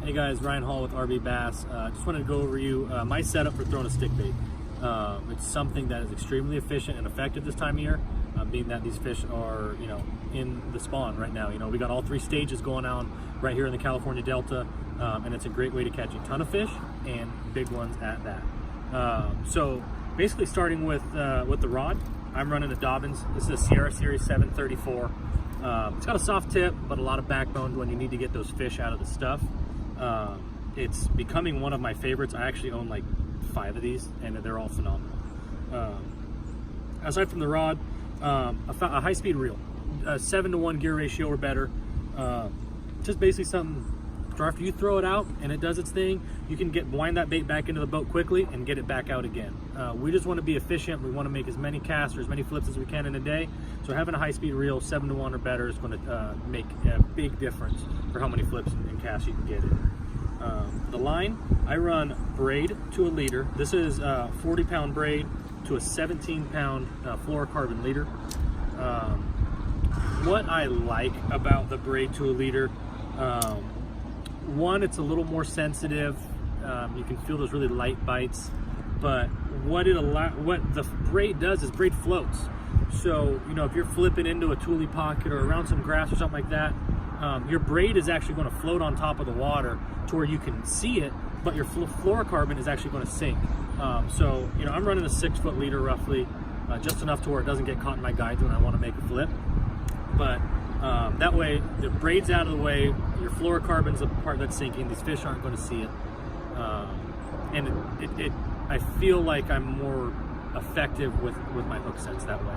Hey guys, Ryan Hall with RB Bass. Just wanted to go over my setup for throwing a stick bait. It's something that is extremely efficient and effective this time of year, being that these fish are, in the spawn right now. We got all three stages going on right here in the California Delta, and it's a great way to catch a ton of fish and big ones at that. So basically, starting with the rod, I'm running a Dobyns. This is a Sierra Series 734. It's got a soft tip, but a lot of backbone when you need to get those fish out of the stuff. It's becoming one of my favorites. I actually own like 5 of these, and they're all phenomenal. Aside from the rod, a high-speed reel, a 7-to-1 gear ratio or better. Just basically something. After you throw it out and it does its thing, you can wind that bait back into the boat quickly and get it back out again. We just want to be efficient. We want to make as many casts or as many flips as we can in a day. So having a high-speed reel, 7-to-1 or better, is going to make a big difference for how many flips and casts you can get in. The line, I run braid to a leader. This is a 40-pound braid to a 17-pound fluorocarbon leader. What I like about the braid to a leader, one, it's a little more sensitive. You can feel those really light bites, but what the braid does is braid floats. So, if you're flipping into a tule pocket or around some grass or something like that, your braid is actually going to float on top of the water to where you can see it, but your fluorocarbon is actually going to sink. So, I'm running a 6-foot leader roughly, just enough to where it doesn't get caught in my guides when I want to make a flip. But that way, the braid's out of the way, your fluorocarbon's the part that's sinking, these fish aren't going to see it. And I feel like I'm more effective with my hook sets that way.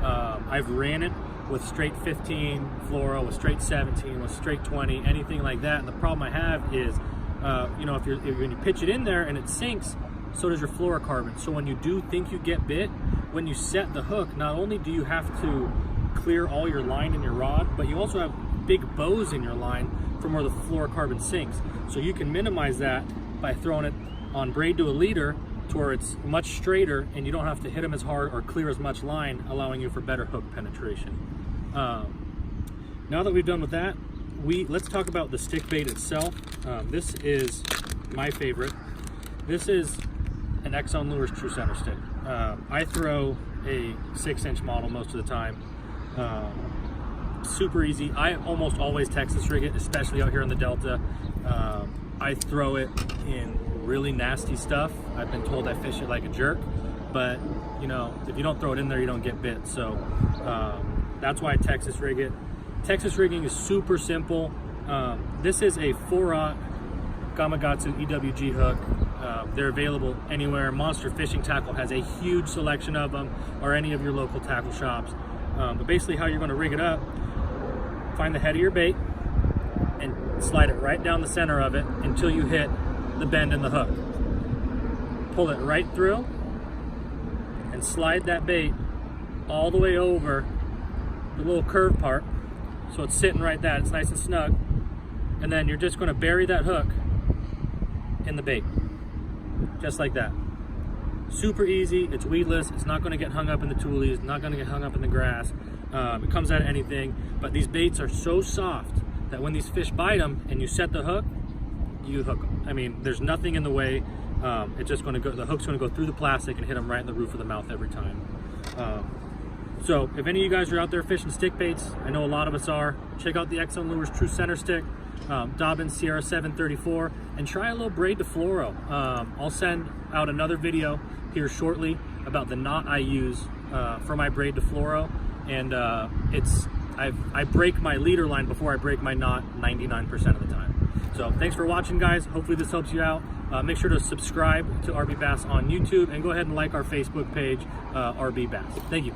I've ran it with straight 15 fluoro, with straight 17, with straight 20, anything like that. And the problem I have is, when you pitch it in there and it sinks, so does your fluorocarbon. So when you do think you get bit, when you set the hook, not only do you have to clear all your line in your rod, but you also have big bows in your line from where the fluorocarbon sinks. So you can minimize that by throwing it on braid to a leader to where it's much straighter and you don't have to hit them as hard or clear as much line, allowing you for better hook penetration. Now that we've done with that, let's talk about the stick bait itself. This is my favorite. This is an Exxon Lures True Center stick. I throw a 6-inch model most of the time. Super easy. I almost always Texas rig it, especially out here in the Delta. I throw it in really nasty stuff. I've been told I fish it like a jerk, but if you don't throw it in there, you don't get bit. So that's why I Texas rig it. Texas rigging is super simple. This is a 4-aught Gamakatsu EWG hook. They're available anywhere. Monster Fishing Tackle has a huge selection of them, or any of your local tackle shops. But basically how you're going to rig it up, find the head of your bait and slide it right down the center of it until you hit the bend in the hook. Pull it right through and slide that bait all the way over the little curved part so it's sitting right there, it's nice and snug, and then you're just going to bury that hook in the bait just like that. Super easy, it's weedless, it's not going to get hung up in the tules, it's not going to get hung up in the grass. It comes out of anything, but these baits are so soft that when these fish bite them and you set the hook, you hook them. I mean, there's nothing in the way. It's just going to go, the hook's going to go through the plastic and hit them right in the roof of the mouth every time. So if any of you guys are out there fishing stick baits, I know a lot of us are, check out the Exxon Lures True Center stick, Dobyns Sierra 734, and try a little braid to fluoro. I'll send out another video here shortly about the knot I use for my braid to fluoro, and I break my leader line before I break my knot 99% of the time. So thanks for watching, guys. Hopefully this helps you out. Make sure to subscribe to RB Bass on YouTube and go ahead and like our Facebook page, RB Bass. Thank you.